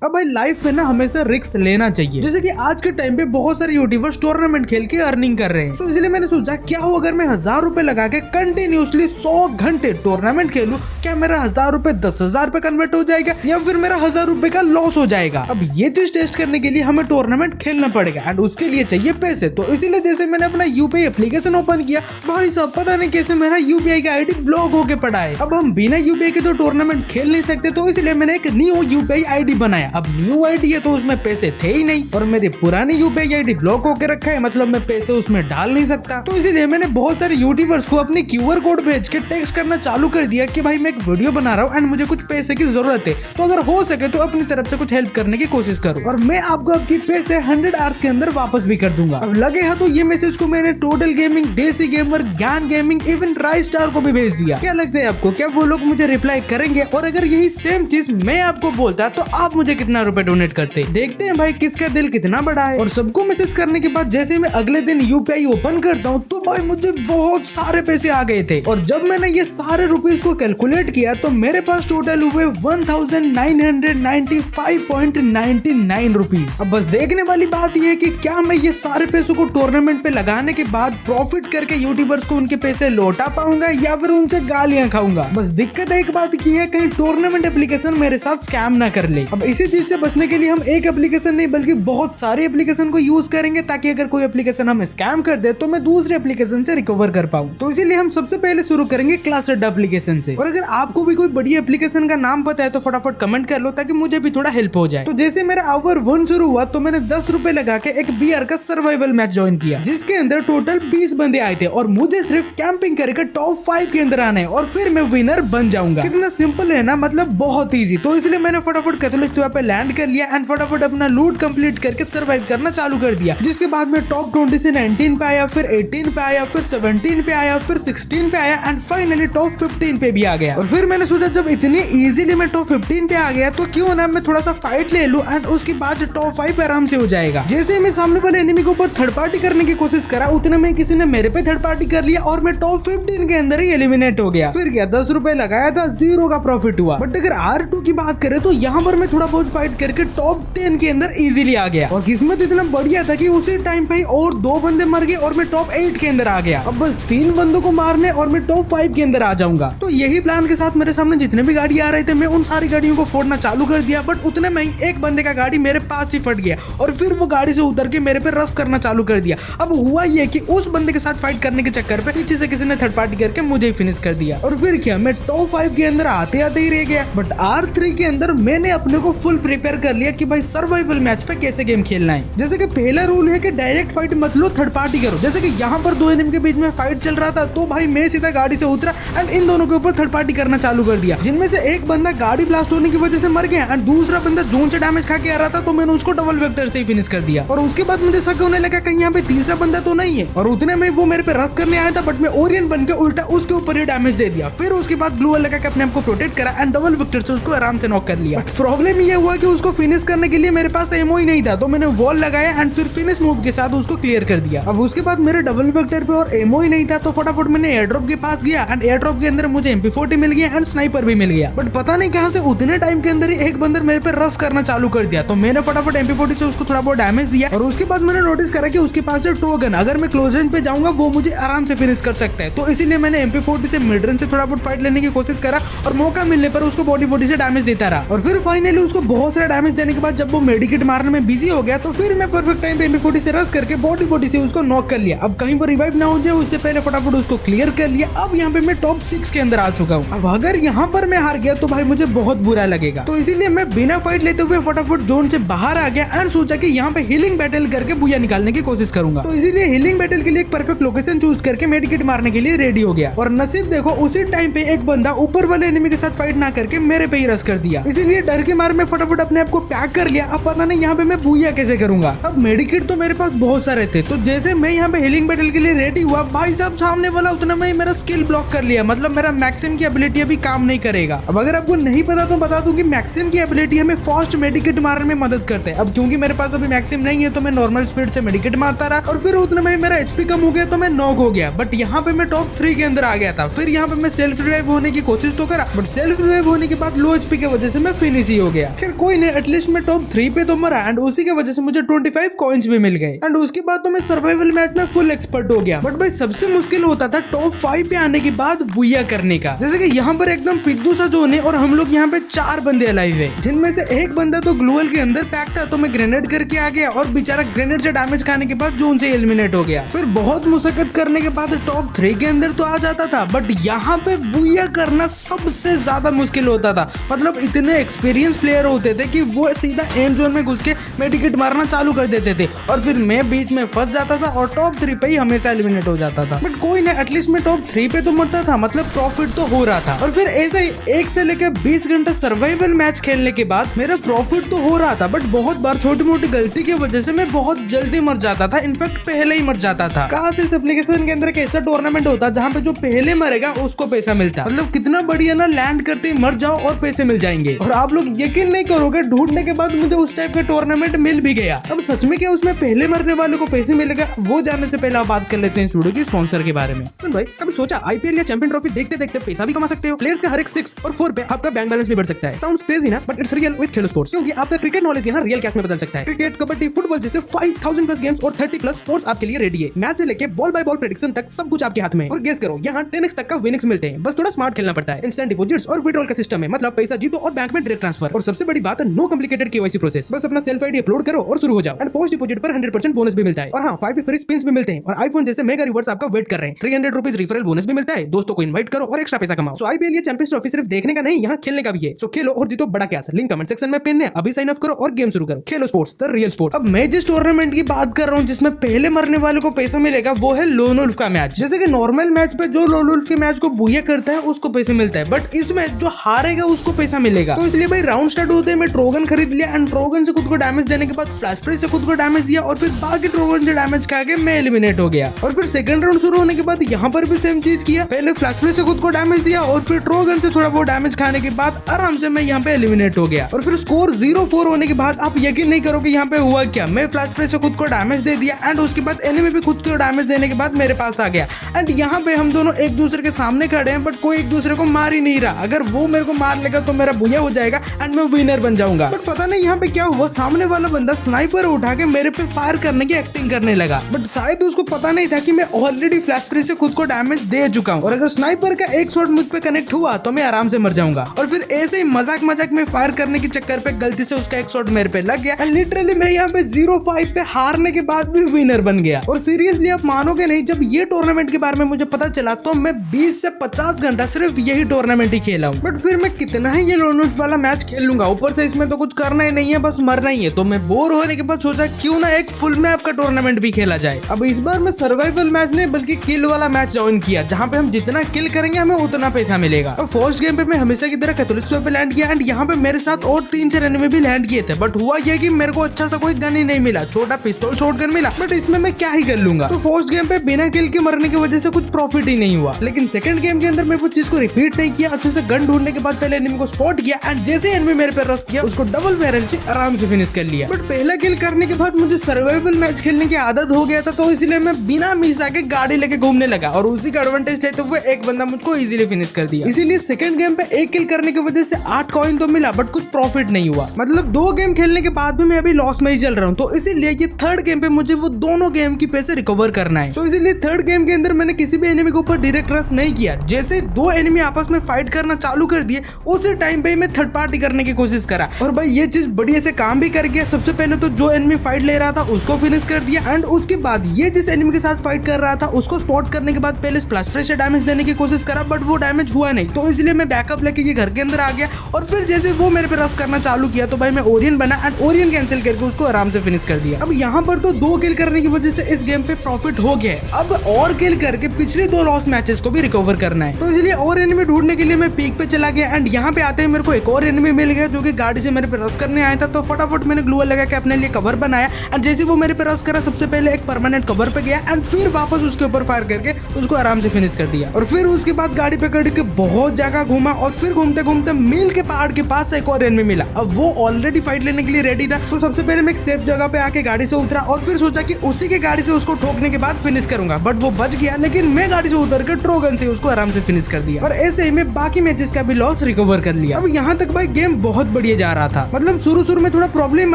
अब भाई लाइफ में ना हमेशा रिस्क लेना चाहिए। जैसे कि आज के टाइम पे बहुत सारे यूट्यूबर्स टूर्नामेंट खेल के अर्निंग कर रहे हैं। तो इसलिए मैंने सोचा क्या हो अगर मैं 1000 रुपए लगा के कंटिन्यूसली 100 घंटे टूर्नामेंट खेलूं, क्या मेरा 1000 रुपए 10,000 पे कन्वर्ट हो जाएगा या फिर मेरा 1000 रुपए का लॉस हो जाएगा। अब ये चीज टेस्ट करने के लिए हमें टूर्नामेंट खेलना पड़ेगा एंड उसके लिए चाहिए पैसे। तो इसीलिए जैसे मैंने अपना यूपीआई एप्लीकेशन ओपन किया, भाई साहब पता नहीं कैसे मेरा यूपीआई का आईडी ब्लॉक होके पड़ा है। अब हम बिना यूपीआई के तो टूर्नामेंट खेल नहीं सकते, तो इसलिए मैंने एक न्यू यूपीआई आईडी बनाया। अब न्यू आईडी है तो उसमें पैसे थे ही नहीं और मेरी पुरानी यूपीआई आईडी ब्लॉक होके रखा है, मतलब मैं पैसे उसमें डाल नहीं सकता। तो इसीलिए मैंने बहुत सारे यूट्यूबर्स को अपनी क्यूआर कोड भेज के टेक्स्ट करना चालू कर दिया कि भाई मैं एक वीडियो बना रहा हूँ एंड मुझे कुछ पैसे की जरूरत है, तो अगर हो सके तो अपनी तरफ से कुछ हेल्प करने की कोशिश करो और मैं आपको आपकी पैसे 100 आवर्स के अंदर वापस भी कर दूंगा। अब लगे है तो ये मैसेज को मैंने टोटल गेमिंग, देसी गेमर, ज्ञान गेमिंग, इवन राइस स्टार को भी भेज दिया। क्या लगता है आपको, क्या वो लोग मुझे रिप्लाई करेंगे? और अगर यही सेम चीज मैं आपको बोलता तो आप मुझे कितना रुपए डोनेट करते? देखते हैं भाई किसका दिल कितना बड़ा है। और सबको मैसेज करने के बाद जैसे मैं अगले दिन यूपीआई ओपन करता हूँ तो भाई मुझे बहुत सारे पैसे आ गए थे। और जब मैंने ये सारे रुपीज को कैलकुलेट किया तो मेरे पास टोटल हुए 1995.99 रुपीज। अब बस देखने वाली बात यह है कि क्या मैं ये सारे पैसों को टूर्नामेंट पे लगाने के बाद प्रॉफिट करके यूट्यूबर्स को उनके पैसे लौटा पाऊंगा या फिर उनसे गालियां खाऊंगा। बस दिक्कत एक बात की है, कहीं टूर्नामेंट एप्लीकेशन मेरे साथ स्कैम ना कर ले। अब इसी चीज से बचने के लिए हम एक एप्लीकेशन नहीं बल्कि बहुत सारे एप्लीकेशन को यूज करेंगे ताकि अगर कोई एप्लीकेशन हमें स्कैम कर दे तो मैं दूसरे एप्लीकेशन से रिकवर कर पाऊं। तो इसीलिए हम सबसे पहले शुरू करेंगे क्लासेड एप्लीकेशन से। और अगर आपको भी कोई बड़ी एप्लीकेशन का नाम पता है तो फटाफट कमेंट कर लो ताकि मुझे भी थोड़ा हेल्प हो जाए। तो जैसे मेरा आवर 1 शुरू हुआ तो मैंने 10 रुपए लगा के एक बीआर का सर्वाइवल मैच ज्वाइन किया जिसके अंदर टोटल 20 बंदे आए थे और मुझे सिर्फ कैंपिंग करके टॉप 5 के अंदर आना है और फिर मैं विनर बन जाऊंगा। कितना सिंपल है ना, मतलब बहुत इजी। तो इसलिए मैंने फटाफट कैथोलिक पे लैंड कर लिया एंड फटाफट अपना लूट कंप्लीट करके सर्वाइव करना चालू कर दिया। जिसके बाद मैं टॉप 20 से 19 पे आया, फिर 18 पे आया, फिर 17 पे आया, फिर 16 पे आया एंड फाइनली टॉप 15 पे भी आ गया। और फिर मैंने सोचा जब इतनी इजीली मैं टॉप 15 पे आ गया तो क्यों ना मैं थोड़ा सा फाइट ले लूं एंड उसके बाद टॉप 5 पे आराम से हो जाएगा। जैसे ही मैं सामने वाले एनिमी के ऊपर थर्ड पार्टी करने की कोशिश करा उतने में किसी ने मेरे पे थर्ड पार्टी कर लिया और मैं टॉप 15 के अंदर ही एलिमिनेट हो गया। फिर क्या 10 रुपए लगाया था, 0 का प्रॉफिट हुआ। बट अगर R2 की बात करें तो यहाँ पर मैं थोड़ा बहुत फाइट करके टॉप 10 के अंदर इजीली आ गया और किस्मत इतना बढ़िया था कि उसी टाइम पे और 2 बंदे मर गए और मैं टॉप 8 के अंदर आ गया। अब बस 3 बंदों को मारने और मैं टॉप 5 के अंदर आ जाऊंगा। तो यही प्लान के साथ मेरे सामने जितने भी गाड़ी आ रहे थे मैं उन सारी गाड़ियों को फोड़ना चालू कर दिया। बट उतने में ही एक बंदे का गाड़ी मेरे पास ही फट गया और फिर वो गाड़ी से उतर के मेरे पे रश करना चालू कर दिया। अब हुआ ये कि उस बंदे के साथ फाइट करने के चक्कर पे पीछे से किसी ने थर्ड पार्टी करके मुझे ही फिनिश कर दिया और फिर क्या मैं टॉप 5 के अंदर आते आते ही रह गया। बट R3 के अंदर मैंने अपने को फुल प्रिपेयर कर लिया कि भाई सर्वाइवल मैच पे कैसे गेम खेलना है। जैसे कि पहला रूल है कि डायरेक्ट फाइट मत लो, थर्ड पार्टी करो। जैसे कि यहाँ पर 2 एनिमी के बीच में फाइट चल रहा था तो भाई मैं सीधा गाड़ी से उतरा एंड इन दोनों के ऊपर थर्ड पार्टी करना चालू कर दिया, जिनमें से एक बंदा गाड़ी ब्लास्ट होने की वजह से मर गया एंड दूसरा बंदा जोन से डैमेज खा के आ रहा था तो मैंने उसको डबल वेक्टर से ही फिनिश कर दिया। और उसके बाद मुझे शक होने लगा कहीं यहाँ पे तीसरा बंदा तो नहीं है और उतने में वो मेरे पे रश करने आया था बट मैं ओरियन बन के उल्टा उसके ऊपर ही डैमेज दे दिया। फिर उसके बाद ब्लू वाल लगा के अपने आप को प्रोटेक्ट करा एंड डबल वेक्टर से उसको आराम से नॉक कर लिया। बट प्रॉब्लम ये हुआ कि उसको फिनिश करने के लिए मेरे पास एमओ ही नहीं था तो मैंने वॉल लगाया एंड फिर फिनिश मूव के साथ उसको क्लियर कर दिया। अब उसके बाद मेरे डबल वेक्टर पे और एमओ ही नहीं था तो फटाफट मैंने एयर ड्रॉप के पास गया एंड एयर ड्रॉप के अंदर मुझे MP40 मिल गया एंड स्नाइपर भी मिल गया। बट पता नहीं कहां से उतने टाइम के अंदर ही एक बंदर मेरे पे रश करना चालू कर दिया तो मैंने फटाफट MP40 से उसको थोड़ा बहुत डैमेज दिया और उसके बाद मैंने नोटिस करा कि उसके पास है टोगन, अगर मैं क्लोज रेंज पे जाऊंगा वो मुझे आराम से फिनिश कर सकता है। तो इसीलिए मैंने MP40 से मिड रेंज से थोड़ा बहुत फाइट लेने की कोशिश करा और मौका मिलने पर उसको बॉडी से डैमेज देता रहा और फिर फाइनली उसको बहुत सारा डैमेज देने के बाद जब वो मेडिकेट मारने में बिजी हो गया तो फिर मैं परफेक्ट टाइम पे MP40 से रश करके बॉडी से उसको नॉक कर लिया। अब कहीं पर रिवाइव ना हो जाए उससे पहले फटाफट उसको क्लियर कर लिया। अब यहाँ पे मैं टॉप 6 के अंदर आ चुका हूँ। अब अगर यहाँ पर मैं हार गया तो भाई मुझे बहुत बुरा लगेगा, तो इसीलिए मैं बिना फाइट लेते हुए फटाफट जोन से बाहर आ गया एंड सोचा कि यहाँ पे हीलिंग बैटल करके बुया निकालने की कोशिश करूंगा। तो इसीलिए हीलिंग बैटल के लिए एक परफेक्ट लोकेशन चूज करके मेडिकेट मारने के लिए रेडी हो गया और नसीब देखो उसी टाइम पे एक बंदा ऊपर वाले एनिमी के साथ फाइट ना करके मेरे पे ही रश कर दिया। इसीलिए डर के मार में फटाफट अपने आप को पैक कर लिया। अब पता नहीं यहाँ पे मैं बुया कैसे करूंगा। अब मेडिकेट तो मेरे पास बहुत सारे थे तो जैसे मैं यहाँ पे हीलिंग बैटल के लिए रेडी हुआ भाई साहब सामने वाला उतना में मेरा स्किल ब्लॉक कर लिया, मतलब मेरा मैक्सिम की एबिलिटी अभी काम नहीं करेगा। अब अगर आपको नहीं पता तो बता दूं कि मैक्सिम की एबिलिटी हमें फास्ट मेडिकेट मारने में मदद करता है। अब क्योंकि मेरे पास अभी मैक्सिम नहीं है तो मैं नॉर्मल स्पीड से मेडिकेट मारता रहा और फिर उतने में मेरा एचपी कम हो गया तो मैं नॉक हो गया। बट यहाँ पे मैं टॉप 3 के अंदर आ गया था। फिर यहाँ पे मैं सेल्फ रिवाइव होने की कोशिश तो करा बट सेल्फ रिवाइव होने के बाद लो एचपी की वजह से मैं फिनिश ही हो गया। खैर कोई नहीं, एटलीस्ट मैं टॉप 3 पे तो मरा एंड उसी की वजह से मुझे 25 कॉइंस भी मिल गए एंड उसके बाद तो मैं सर्वाइवल मैच में फुल एक्सपर्ट हो गया। बट भाई सबसे मुश्किल होता था टॉप 5 पे आने के बाद बुया करने का। जैसे कि यहाँ पर एकदम पिद्दू सा जोन है और हम लोग यहाँ पे 4 बंदे अलाइव है, जिनमें से एक बंदा तो ग्लूअल के अंदर पैक था, तो मैं ग्रेनेड करके आ गया और बेचारा ग्रेनेड से डैमेज खाने के बाद जोन से एलिमिनेट हो गया। फिर बहुत मुशक्कत करने के बाद टॉप 3 के अंदर तो आ जाता था, बट यहाँ पे बुया करना सबसे ज्यादा मुश्किल होता था। मतलब इतने एक्सपीरियंस प्लेयर होते थे कि वो सीधा एंड जोन में घुस के मेडिकेट मारना चालू कर देते थे और फिर मैं बीच में फंस जाता था और टॉप 3 पे ही हमेशा एलिमिनेट हो जाता था। बट कोई ना, एटलीस्ट मैं टॉप 3 पे तो मरता था, मतलब प्रॉफिट तो हो रहा था। और फिर ऐसे ही 1 से लेकर 20 घंटे सर्वाइवल मैच खेलने के बाद मेरा प्रॉफिट तो हो रहा था, बट बहुत बार छोटी मोटी गलती की वजह से मैं बहुत जल्दी मर जाता था, इनफैक्ट पहले ही मर जाता था। काश इस एप्लीकेशन के अंदर एक ऐसा टूर्नामेंट होता जहाँ पे जो पहले मरेगा उसको पैसा मिलता। मतलब कितना बढ़िया ना, लैंड करते ही मर जाओ और पैसे मिल जाएंगे। और आप लोग यकीन नहीं करोगे, ढूंढने के बाद मुझे उस टाइप का टूर्नामेंट मिल भी गया। अब सच में क्या उसमें पहले मरने वाले को पैसे मिलेगा, वो जानने से पहले आप बात कर लेते हैं वीडियो की स्पॉन्सर के बारे में। तो भाई कभी सोचा आईपीएल या चैंपियन ट्रॉफी देखते देखते पैसा भी कमा सकते हो? प्लेयर्स का हर एक 6 और 4 पे आपका बैंक बैलेंस भी बढ़ सकता है। साउंड्स क्रेजी ना, but it's real with Khelo sports, क्योंकि आपका क्रिकेट नॉलेज यहाँ रियल कैश में बदल सकता है। क्रिकेट, कबड्डी, फुटबॉल जैसे 5000 प्लस गेम्स और 30 प्लस स्पोर्ट्स आपके लिए रेडी है। मैच से लेके बॉल बाय बॉल प्रेडिक्शन तक सब कुछ आपके हाथ में। और गेस करो, यहाँ 10x तक का विनिंग्स मिलते हैं, बस थोड़ा स्मार्ट खेलना पड़ता है। इंस्टेंट डिपॉजिट्स और विड्रॉल का सिस्टम है, मतलब पैसा जीतो और बैंक में डायरेक्ट ट्रांसफर। और सबसे बड़ी बात, नो कॉम्प्लिकेटेड केवाईसी प्रोसेस, बस अपना सेल्फ आईडी अपलोड करो और शुरू हो जाओ। एंड फर्स्ट डिपॉजिट पर 100% बोनस भी मिलता है। और हाँ, 5 फ्री स्पिन्स भी मिलते हैं और आईफोन जैसे मेगा रिवॉर्ड्स आपका वेट कर रहे हैं। 300 रुपीज रिफरल बोनस भी मिलता है, दोस्तों को इनवाइट करो और एक्स्ट्रा पैसा कमाओ। सो आईपीएल या चैंपियंस ट्रॉफी सिर्फ देखने का नहीं, यहाँ खेलने का भी है। सो खेलो और जीतो बड़ा कैश। लिंक कमेंट सेक्शन में पिन है, अभी साइन अप करो और गेम शुरू करो। खेलो स्पोर्ट्स, द रियल स्पोर्ट। अब मैं जिस टूर्नामेंट की बात कर रहा हूँ जिसमें पहले मरने वाले को पैसा मिलेगा, वो है लोन वुल्फ का मैच। जैसे कि नॉर्मल मैच पे जो लोन वुल्फ के मैच को बुया करता है उसको पैसे मिलता है, बट इस मैच जो हारेगा उसको पैसा मिलेगा। तो इसलिए भाई राउंड स्टार्ट होते हैं मैं ट्रोगन खरीद लिया एंड ट्रोगन से खुद को डैमेज देने के बाद फ्लैश प्रेस से खुद को डैमेज दिया और फिर बाकी ट्रोगन से डैमेज खा के मैं एलिमिनेट हो गया। और फिर सेकंड राउंड शुरू होने के बाद यहाँ पर भी सेम चीज किया, पहले फ्लैश प्रेस से खुद को डैमेज दिया और फिर ट्रोगन से थोड़ा बहुत डैमेज खाने के बाद आराम से मैं यहाँ पे एलिमिनेट हो गया। और फिर स्कोर 0-4 होने के बाद आप यकीन नहीं करोगे यहाँ पे हुआ क्या, मैं फ्लैश प्रेस से खुद को डैमेज दे दिया एंड उसके बाद एनिमी भी खुद को डैमेज देने के बाद मेरे पास आ गया। एंड यहाँ पे हम दोनों एक दूसरे के सामने खड़े हैं, बट कोई एक दूसरे को मार ही नहीं रहा। अगर वो मेरे को मार लेगा तो मेरा बुया हो जाएगा एंड मैं विनर बन जाऊंगा। बट पता नहीं यहाँ पे क्या हुआ, सामने वाला बंदा स्नाइपर उठा के मेरे पे फायर करने की एक्टिंग करने लगा, बट शायद उसको पता नहीं था कि मैं ऑलरेडी फ्लैश प्रेस से खुद को डैमेज दे चुका हूँ और अगर स्नाइपर का एक शॉट मुझ पे कनेक्ट हुआ तो मैं आराम से मर जाऊंगा। और फिर ऐसे ही मजाक मजाक में फायर करने के चक्कर पे गलती से उसका एक शॉट मेरे पे लग गया एंड लिटरली मैं यहाँ पे 0-5 पे हारने के बाद भी विनर बन गया। और सीरियसली आप मानोगे नहीं, जब ये टूर्नामेंट के बारे में मुझे पता चला तो मैं 20 से 50 घंटा सिर्फ यही टूर्नामेंट ही खेला हूँ। बट फिर मैं कितना ही ये लोन वुल्फ वाला मैच खेल लूंगा, ऊपर से इसमें तो कुछ करना ही नहीं है, बस मरना ही है। तो मैं बोर होने के बाद सोचा क्यों ना एक फुल मैप का टूर्नामेंट भी खेला जाए। अब इस बार मैं सर्वाइवल मैच नहीं बल्कि किल वाला मैच ज्वाइन किया, जहाँ पे हम जितना किल करेंगे हमें उतना पैसा मिलेगा। और फर्स्ट गेम पे मैं हमेशा की तरह 4300 पे लैंड किया एंड यहाँ पे मेरे साथ और 3-4 एनिमी भी लैंड किए थे, बट हुआ ये कि मेरे को अच्छा सा कोई गन ही नहीं मिला, छोटा पिस्तौल शॉटगन मिला, बट इसमें मैं क्या ही कर लूंगा। तो फर्स्ट गेम पे बिना किल के मरने की वजह से कुछ प्रॉफिट ही नहीं हुआ। लेकिन सेकंड गेम के अंदर मैं वो चीज को रिपीट नहीं किया, अच्छे से गन ढूंढने के बाद पहले एनिमी को स्पॉट किया एंड जैसे एनिमी मेरे पे रश किया उसको डबल बैरल से आराम से फिनिश कर लिया। बट पहला किल करने के बाद मुझे सर्वाइवल मैच खेलने की आदत हो गया था, तो इसलिए मैं बिना मिस आके गाड़ी लेके घूमने लगा और उसी का एडवांटेज लेते हुए एक बंदा मुझको इजीली फिनिश कर दिया। इसीलिए सेकंड गेम पे एक किल करने की वजह से 8 कॉइन तो मिला, बट कुछ प्रॉफिट नहीं हुआ। मतलब 2 गेम खेलने के बाद भी मैं अभी लॉस में ही चल रहा हूँ, तो इसीलिए ये थर्ड गेम पे मुझे वो दोनों गेम की पैसे रिकवर करना है। तो इसीलिए थर्ड गेम के अंदर मैंने किसी भी एनिमी के ऊपर डायरेक्ट रश नहीं किया। जैसे 2 एनिमी आपस में फाइट करना चालू कर दिए, उसी टाइम पे मैं थर्ड पार्टी करने की कोशिश करा और भाई ये चीज बढ़िया से काम भी कर गया। सबसे पहले तो जो एनिमी फाइट ले रहा था उसको फिनिश कर दिया एंड उसके बाद ये जिस एनिमी के साथ फाइट कर रहा था उसको स्पॉट करने के बाद पहले स्प्लैश फ्रेश से डैमेज देने की कोशिश करा, बट वो डैमेज हुआ नहीं, तो इसलिए मैं बैकअप लेके ये घर के अंदर आ गया। और फिर जैसे वो मेरे पे रश करना चालू किया तो भाई मैं ओरियन बना एंड ओरियन कैंसिल करके उसको आराम से फिनिश कर दिया। अब यहाँ पर तो 2 किल करने की वजह से इस गेम पे प्रॉफिट हो गया है। अब और किल करके पिछले 2 लॉस मैचेस को भी रिकवर करना है, तो इसलिए और एनिमी ढूंढने के लिए मैं पीक पे चला गया एंड यहाँ पे आते ही मेरे को एक और एनिमी मिल गया जो कि गाड़ी से मेरे पे रश करने आया था। तो फटाफट मैंने ग्लू लगा के अपने लिए कवर बनाया एंड जैसे वो मेरे पे रश करा सबसे पहले एक परमानेंट कवर पे गया एंड फिर वापस उसके ऊपर फायर करके उसको आराम से फिनिश कर दिया। और फिर उसके बाद गाड़ी पकड़ के बहुत जगह घूमा और फिर घूमते घूमते मील के पहाड़ के पास एक और एनिमी मिला। अब वो ऑलरेडी फाइट लेने के लिए रेडी था, तो सबसे पहले मैं एक सेफ जगह पे आके गाड़ी से उतरा और फिर सोचा कि उसी के गाड़ी से उसको ठोकने के बाद फिनिश करूंगा, बट वो बच गया। लेकिन मैं गाड़ी से उतर कर ट्रोगन से उसको आराम से फिनिश कर दिया और ऐसे ही मैं बाकी मैचेस का भी लॉस रिकवर कर लिया। अब यहाँ तक भाई गेम बहुत बढ़िया जा रहा था। मतलब शुरू में थोड़ा प्रॉब्लम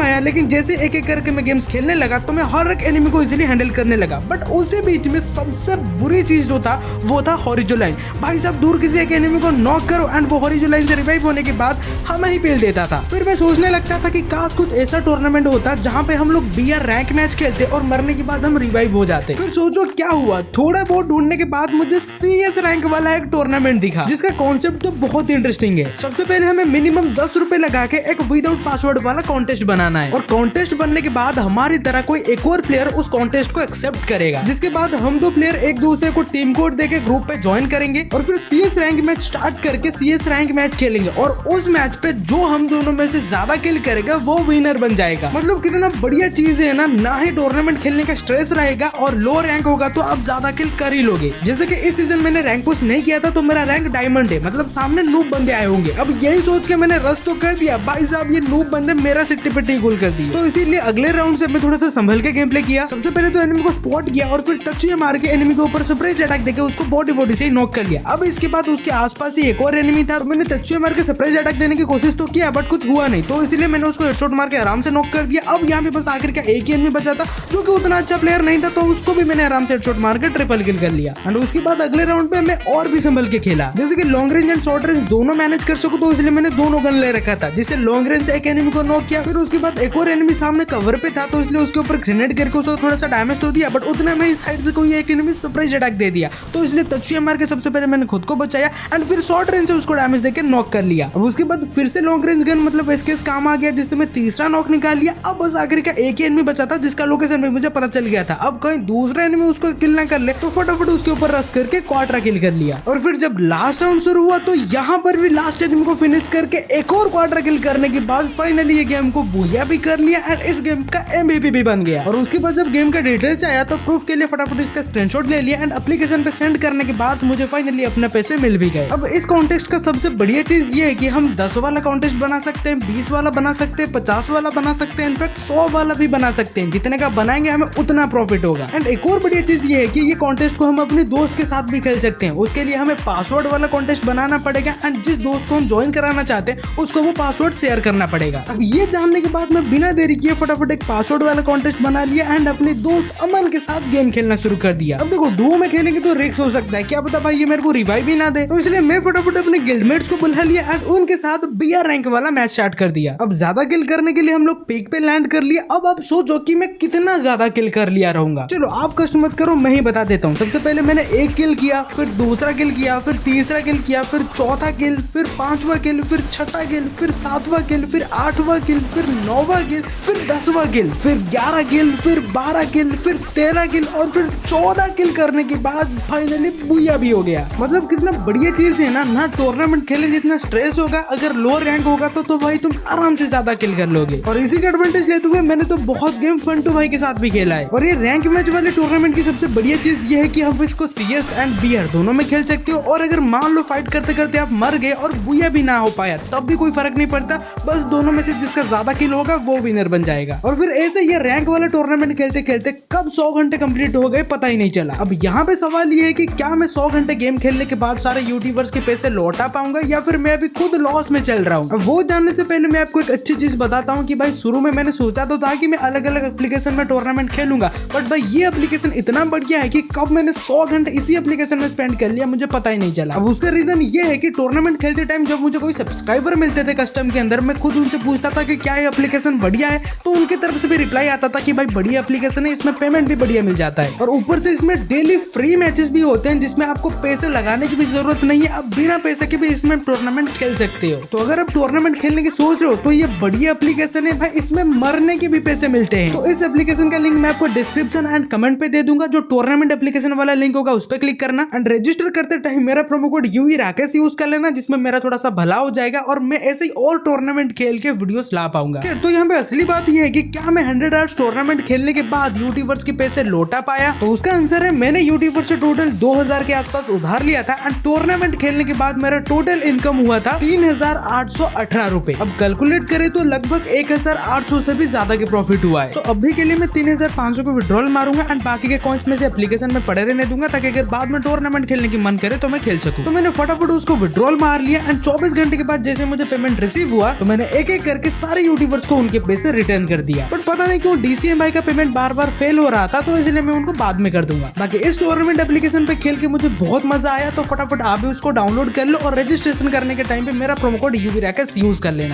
आया, लेकिन जैसे एक एक करके मैं गेम्स खेलने लगा तो मैं हर एक एनिमी को इजीली हैंडल करने लगा। बट उसी बीच में सबसे बुरी चीज जो था वो था हॉरिजॉन्टल लाइन। भाई साहब दूर किसी एक एनिमी को नॉक करो एंड वो हॉरिजॉन्टल लाइन से रिवाइव होने के बाद हमें ही पेल देता था। फिर मैं सोचने लगता था कि काश कुछ ऐसा टूर्नामेंट होता जहाँ पे हम लोग BR रैंक मैच खेलते और मरने के बाद हम रिवाइव हो जाते। फिर सोचो क्या हुआ, थोड़ा बहुत ढूंढने के बाद मुझे CS रैंक वाला एक टूर्नामेंट दिखा जिसका कॉन्सेप्ट तो बहुत इंटरेस्टिंग है। सबसे पहले हमें मिनिमम 10 रुपए लगा के एक विदाउट पासवर्ड वाला कॉन्टेस्ट बनाना है और कॉन्टेस्ट बनने के बाद हमारी तरह कोई एक और प्लेयर उस कॉन्टेस्ट को एक्सेप्ट करेगा, जिसके बाद हम दो प्लेयर एक दूसरे को टीम कोड देके ग्रुप पे ज्वाइन करेंगे और फिर CS रैंक मैच स्टार्ट करके CS रैंक मैच खेलेंगे और उस मैच पे जो हम दोनों में से ज्यादा किल करेगा वो विनर बन जाएगा। मतलब कितना बढ़िया चीज है ना ही टूर्नामेंट खेलने का स्ट्रेस रहेगा और लो रैंक होगा तो आप ज्यादा किल कर ही लोगे। जैसे कि इस सीजन मैंने रैंक पुश नहीं किया था तो मेरा रैंक डायमंड है, मतलब सामने नूब बंदे आए होंगे। अब यही सोच के मैंने रश तो कर दिया, भाई साहब ये नूब बंदे मेरा सिट्टी पिट्टी गोल कर दिए। तो इसीलिए अगले राउंड से मैं थोड़ा सा संभल के गेम प्ले किया। सबसे पहले तो एनिमी को स्पॉट किया और फिर टचिया मार के एनिमी के ऊपर सरप्राइज अटैक देके उसको बॉडी से नॉक कर लिया। अब इसके बाद उसके आसपास ही एक और एनिमी था, तो मैंने टचिया मार के सरप्राइज अटैक देने की कोशिश तो किया बट कुछ हुआ नहीं, तो इसलिए मैंने उसको हेडशॉट मार के आराम से नॉक कर दिया। अब यहाँ पे बस आखिर का एक ही एनिमी बचा था जो कि उतना अच्छा प्लेयर नहीं था, तो उसको भी मैंने आराम से हेडशॉट मार के ट्रिपल किल कर लिया। एंड उसके बाद अगले राउंड पे मैं और भी संभल के खेला, जैसे कि long range and short range दोनों मैनेज कर सकूं, तो इसलिए मैंने दोनों गन ले रखा था, जिससे लॉन्ग रेंज से एक एनिमी को नॉक किया। फिर उसके बाद एक और एनिमी सामने कवर पे था, तो इसलिए उसके ऊपर ग्रेनेड करके उसको थोड़ा सा डैमेज तो दिया, बट उतने में इस साइड से कोई एक एनिमी सरप्राइज अटैक दे दिया, तो इसलिए तछुआ मार के सबसे पहले मैंने खुद को बचाया एंड फिर शॉर्ट रेंज से उसको डैमेज देके नॉक कर लिया। अब उसके बाद फिर से लॉन्ग रेंज गन मतलब एसकेएस काम आ गया, जिससे मैं तीसरा नॉक निकाल लिया। अब बस आखिर का एक ही एनिमी बचा था जिसका लोकेशन भी मुझे पता चल गया था। अब कहीं दूसरा एनिमी उसको किल ना कर ले तो फटाफट उसके ऊपर रश करके क्वाड्रा किल कर लिया। और फिर जब लास्ट राउंड शुरू हुआ तो यहाँ पर भी लास्ट एनिमी को फिनिश करके एक और क्वाड्रा किल करने के बाद फाइनली ये गेम को बूया भी कर लिया एंड इस गेम का MVP भी बन गया। और उसके बाद जब गेम का डिटेल्स आया तो प्रूफ के लिए फटाफट इसका स्क्रीनशॉट ले लिया एंड एप्लीकेशन पे सेंड करने के बाद मुझे फाइनली अपने पैसे मिल भी गए। अब इस कॉन्टेस्ट का सबसे बढ़िया चीज ये है कि हम 10 वाला कॉन्टेस्ट बना सकते हैं, 20 वाला बना सकते हैं, 50 वाला बना सकते हैं, इनफैक्ट 100 वाला भी बना सकते हैं। जितने का बनाएंगे हमें उतना प्रॉफिट होगा। एंड एक और बढ़िया चीज ये है कि ये कॉन्टेस्ट को हम अपने दोस्त के साथ भी खेल सकते हैं। उसके लिए हमें पासवर्ड वाला कॉन्टेस्ट बनाना पड़ेगा एंड जिस दोस्त को हम ज्वाइन कराना चाहते हैं उसको वो पासवर्ड शेयर करना पड़ेगा। अब ये जानने के बाद मैं बिना देरी किए फटाफट एक पासवर्ड वाला कॉन्टेस्ट बना लिया एंड अपने दोस्त अमन के साथ गेम खेलना शुरू कर दिया। अब देखो डुओ में खेलेंगे तो रिस्क हो सकता है, क्या पता भाई ये मेरे को रिवाइव ही ना दे, तो इसलिए मैं फटाफट अपने गिल्डमेट्स को बुला लिया एंड उनके साथ BR रैंक वाला मैच स्टार्ट कर दिया। अब ज्यादा किल करने के लिए हम लोग पीक पे लैंड कर लिया। अब आप सोचो कि मैं कितना ज्यादा किल कर लिया रहूंगा। चलो आप कष्ट मत करो, मैं ही बता देता हूँ। सबसे पहले मैंने एक किल किया, फिर दूसरा किल किया, फिर तीसरा किल किया, फिर चौथा किल, फिर पांचवा किल, फिर छठा किल, फिर सातवां किल, फिर आठवां किल, फिर नौवां किल, फिर 10वां किल, फिर 11 किल, फिर 12 किल, फिर 13 किल और फिर 14 किल करने के बाद फाइनली बूया भी हो गया। मतलब कितना बढ़िया चीज है ना टूर्नामेंट खेले जितना स्ट्रेस होगा, अगर लो रैंक होगा तो भाई तुम आराम से ज्यादा किल कर लोगे। और इसी का एडवांटेज लेते हुए मैंने तो बहुत गेम फंटू भाई के साथ भी खेला है। और ये रैंक मैच वाले टूर्नामेंट की सबसे बढ़िया चीज ये है कि हम इसको CS एंड BR दोनों में खेल सकते हो। और अगर मान लो फाइट करते करते आप मर गए और बुया भी ना हो पाया तब भी कोई फर्क नहीं पड़ता, बस दोनों में से जिसका ज्यादा किल होगा वो विनर बन जाएगा। और फिर ऐसे ये रैंक वाला टूर्नामेंट खेलते खेलते कब 100 घंटे कंप्लीट हो गए पता ही नहीं चला। अब यहाँ पे सवाल ये है कि क्या मैं 100 घंटे गेम खेलने के बाद सारे यूट्यूबर्स के पैसे लौटा पाऊंगा या फिर मैं अभी खुद लॉस में चल रहा हूँ। अब वो जानने से पहले मैं आपको एक अच्छी चीज बताता हूँ कि भाई शुरू में मैंने सोचा तो था कि मैं अलग अलग एप्लीकेशन में टूर्नामेंट खेलूंगा, बट भाई ये एप्लीकेशन इतना बढ़िया है कि कब मैंने 100 घंटे इसी एप्लीकेशन में स्पेंड कर लिया मुझे पता ही नहीं चला। अब उसका रीजन ये है कि टूर्नामेंट खेलते टाइम जब मुझे कोई सब्सक्राइबर मिलते थे कस्टम के अंदर, मैं खुद उनसे पूछता था कि क्या ये एप्लीकेशन बढ़िया है, तो उनकी तरफ से भी रिप्लाई आता था कि भाई बढ़िया एप्लीकेशन है, इसमें पेमेंट भी बढ़िया मिल जाता है और ऊपर से इसमें डेली फ्री मैचेस भी होते हैं जिसमें आपको पैसे लगाने की भी जरूरत नहीं है, आप बिना पैसे के भी इसमें टूर्नामेंट खेल सकते हो। तो अगर आप टूर्नामेंट खेलने की सोच रहे हो तो ये बढ़िया एप्लीकेशन है भाई, इसमें मरने के भी पैसे मिलते हैं। तो इस एप्लीकेशन का लिंक मैं आपको डिस्क्रिप्शन एंड कमेंट पे दे दूंगा। जो टूर्नामेंट एप्लीकेशन वाला लिंक होगा उस पर क्लिक करना एंड रजिस्टर करते टाइम मेरा प्रोमो कोड यूई राकेश यूज कर लेना, जिसमें मेरा थोड़ा सा भला हो जाएगा और मैं ऐसे ही और टूर्नामेंट खेल के वीडियोस ला पाऊंगा। तो यहाँ पे असली बात ये है कि क्या मैं 100 आवर्स टूर्नामेंट खेलने के बाद यूट्यूबर्स के पैसे लौटा पाया, तो उसका आंसर है मैंने यूट्यूबर से टोटल 2000 के आसपास उधार लिया था एंड टूर्नामेंट खेलने के बाद मेरा टोटल इनकम हुआ था 3818 रुपए। अब कैलकुलेट करें तो लगभग 1800 से भी ज्यादा के प्रॉफिट हुआ है। तो अभी के लिए मैं 3500 को विड्रॉल मारूंगा एंड बाकी के कॉइंस में से एप्लीकेशन में पड़े रहने दूंगा ताकि अगर बाद में टूर्नामेंट खेलने की मन करे तो मैं खेल सकूं। तो मैंने फटाफट उसको विड्रॉल मार लिया एंड 24 घंटे के बाद जैसे मुझे पेमेंट रिसीव हुआ तो मैंने एक एक करके सारे यूट्यूबर्स को उनके पैसे रिटर्न कर दिया। बट पता नहीं क्यों DCMI का पेमेंट बार बार फेल हो रहा था, तो इसलिए मैं उनको बाद में कर दूंगा। बाकी इस टूर्नामेंट एप्लीकेशन पे खेल के मुझे बहुत मजा आया, तो फटाफट आप भी उसको डाउनलोड कर लो और रजिस्ट्रेशन करने के टाइम पे मेरा प्रोमो कोड UVRAKES यूज कर लेना।